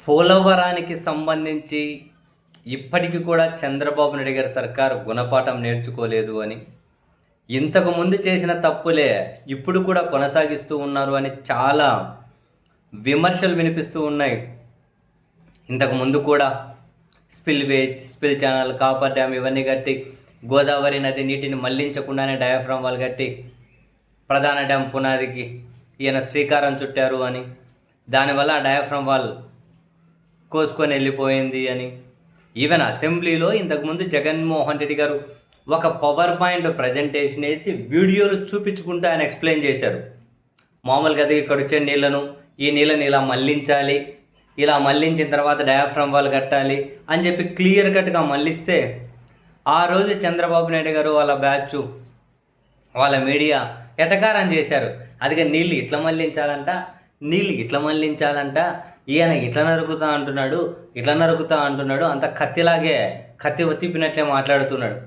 పోలవరానికి సంబంధించి ఇప్పటికి కూడా చంద్రబాబు నాయుడు గారి సర్కారు గుణపాఠం నేర్చుకోలేదు అని, ఇంతకుముందు చేసిన తప్పులే ఇప్పుడు కూడా కొనసాగిస్తూ ఉన్నారు అని చాలా విమర్శలు వినిపిస్తూ ఉన్నాయి. ఇంతకుముందు కూడా స్పిల్ ఛానల్, కాపర్ డ్యామ్ ఇవన్నీ కట్టి గోదావరి నది నీటిని మళ్లించకుండానే డయాఫ్రామ్ వాల్ కట్టి ప్రధాన డ్యామ్ పునాదికి ఈయన శ్రీకారం చుట్టారు అని, దానివల్ల డయాఫ్రామ్ వాల్ కోసుకొని వెళ్ళిపోయింది అని, ఈవెన్ అసెంబ్లీలో ఇంతకుముందు జగన్మోహన్ రెడ్డి గారు ఒక పవర్ పాయింట్ ప్రజెంటేషన్ వేసి వీడియోలు చూపించుకుంటూ ఆయన ఎక్స్ప్లెయిన్ చేశారు. మామూలుగా అది ఇక్కడ వచ్చే నీళ్లను, ఈ నీళ్ళని ఇలా మళ్లించాలి, ఇలా మళ్లించిన తర్వాత డయాఫ్రామ్ వాల్ కట్టాలి అని చెప్పి క్లియర్ కట్గా మళ్లిస్తే, ఆ రోజు చంద్రబాబు నాయుడు గారు వాళ్ళ బ్యాచ్, వాళ్ళ మీడియా ఎటకారం చేశారు. అదిగా నీళ్ళు ఇట్లా మళ్లించాలంట, ఈయన ఇట్లా నరుకుతా అంటున్నాడు, అంత కత్తిలాగే కత్తి తిప్పినట్లే మాట్లాడుతున్నాడు.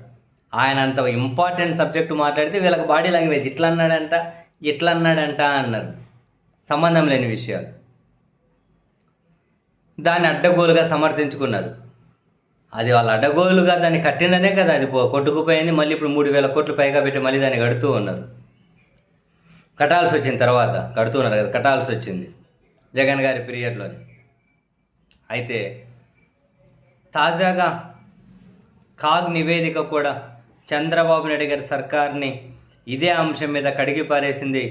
ఆయన అంత ఇంపార్టెంట్ సబ్జెక్టు మాట్లాడితే వీళ్ళకి బాడీ లాంగ్వేజ్ ఇట్లా అన్నాడంట అన్నారు. సంబంధం లేని విషయాలు. దాన్ని అడ్డగోలుగా సమర్థించుకున్నారు. అది వాళ్ళ అడ్డగోలుగా దాన్ని కట్టిందనే కదా అది కొట్టుకుపోయింది. మళ్ళీ ఇప్పుడు 3,000 కోట్లు పైగా పెట్టి మళ్ళీ దాన్ని కడుతూ ఉన్నారు. కట్టాల్సి వచ్చిన తర్వాత కడుతున్నారు కదా, కట్టాల్సి వచ్చింది జగన్ గారి పీరియడ్లోని. అయితే తాజాగా కాగ్ నివేదిక కూడా చంద్రబాబు నాయుడు గారి సర్కార్ని ఇదే అంశం మీద కడిగి పారేసింది.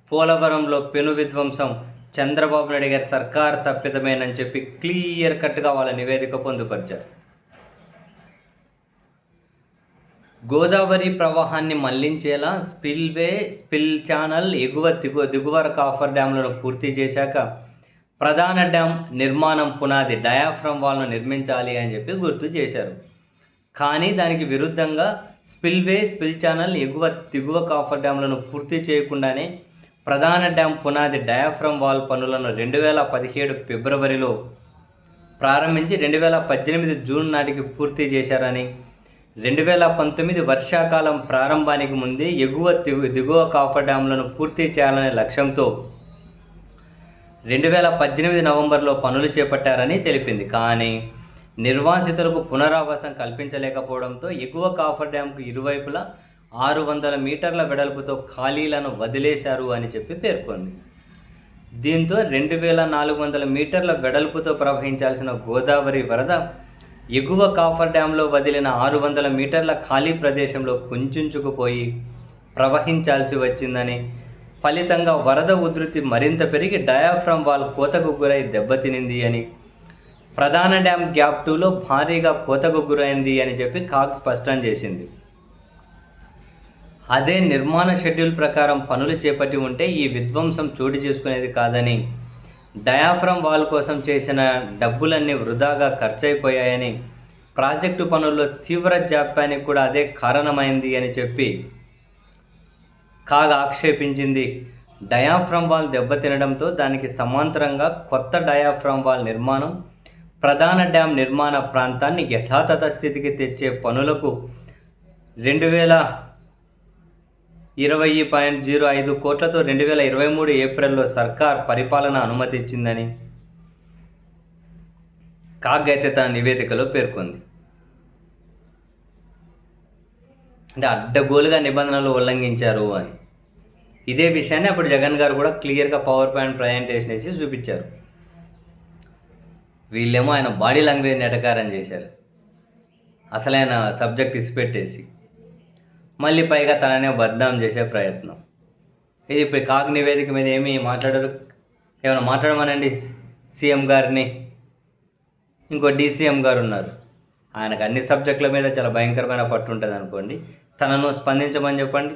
పోలవరంలో పెను విధ్వంసం చంద్రబాబు నాయుడు గారి సర్కార్ తప్పిదమేనని చెప్పి క్లియర్ కట్గా వాళ్ళ నివేదిక పొందుపరిచారు. గోదావరి ప్రవాహాన్ని మళ్లించేలా స్పిల్ ఛానల్, దిగువ కాఫర్ డ్యాంలను పూర్తి చేశాక ప్రధాన డ్యామ్ నిర్మాణం పునాది డయాఫ్రామ్ వాల్ను నిర్మించాలి అని చెప్పి గుర్తు చేశారు. కానీ దానికి విరుద్ధంగా స్పిల్ ఛానల్, దిగువ కాఫర్ డ్యాంలను పూర్తి చేయకుండానే ప్రధాన డ్యామ్ పునాది డయాఫ్రామ్ వాల్ పనులను 2017 ఫిబ్రవరిలో ప్రారంభించి 2018 జూన్ నాటికి పూర్తి చేశారని, 2019 వర్షాకాలం ప్రారంభానికి ముందే దిగువ కాఫర్ డ్యాంలను పూర్తి చేయాలనే లక్ష్యంతో 2018 నవంబర్లో పనులు చేపట్టారని తెలిపింది. కానీ నిర్వాసితులకు పునరావాసం కల్పించలేకపోవడంతో ఎగువ కాఫర్ డ్యాంకు ఇరువైపులా 600 మీటర్ల వెడల్పుతో ఖాళీలను వదిలేశారు అని చెప్పి పేర్కొంది. దీంతో 2,400 మీటర్ల వెడల్పుతో ప్రవహించాల్సిన గోదావరి వరద ఎగువ కాఫర్ డ్యాంలో వదిలిన 600 మీటర్ల ఖాళీ ప్రదేశంలో కుంచుకుపోయి ప్రవహించాల్సి వచ్చిందని, ఫలితంగా వరద ఉధృతి మరింత పెరిగి డయాఫ్రామ్ వాల్ కోతకు గురై దెబ్బతినింది అని, ప్రధాన డ్యామ్ గ్యాప్ 2లో భారీగా కోతకు గురైంది అని చెప్పి కాగ్ స్పష్టం చేసింది. అదే నిర్మాణ షెడ్యూల్ ప్రకారం పనులు చేపట్టి ఉంటే ఈ విధ్వంసం చోటు చేసుకునేది కాదని, డయాఫ్రామ్ వాల్ కోసం చేసిన డబ్బులన్నీ వృధాగా ఖర్చయిపోయాయని, ప్రాజెక్టు పనుల్లో తీవ్ర జాప్యానికి కూడా అదే కారణమైంది అని చెప్పి కాగ్ ఆక్షేపించింది. డయాఫ్రామ్ వాల్ దెబ్బతినడంతో దానికి సమాంతరంగా కొత్త డయాఫ్రామ్ వాల్ నిర్మాణం, ప్రధాన డ్యామ్ నిర్మాణ ప్రాంతాన్ని యథాతథ స్థితికి తెచ్చే పనులకు 2020.05 కోట్లతో 2023 ఏప్రిల్లో సర్కార్ పరిపాలన అనుమతి ఇచ్చిందని కాగ్ అయితే తన నివేదికలో పేర్కొంది. అంటే అడ్డగోలుగా నిబంధనలు ఉల్లంఘించారు అని. ఇదే విషయాన్ని అప్పుడు జగన్ గారు కూడా క్లియర్గా పవర్ పాయింట్ ప్రజెంటేషన్ వేసి చూపించారు. వీళ్ళేమో ఆయన బాడీ లాంగ్వేజ్ ఎటకారం చేశారు, అసలైన సబ్జెక్ట్ ఇసిపెట్టేసి మళ్ళీ పైగా తననే బద్నాం చేసే ప్రయత్నం. ఇది ఇప్పుడు కాగ్ నివేదిక మీద ఏమీ మాట్లాడరు. ఏమైనా మాట్లాడమనండి సీఎం గారిని. ఇంకో డీసీఎం గారు ఉన్నారు, ఆయనకు అన్ని సబ్జెక్టుల మీద చాలా భయంకరమైన పట్టు ఉంటుంది అనుకోండి, తనను స్పందించమని చెప్పండి.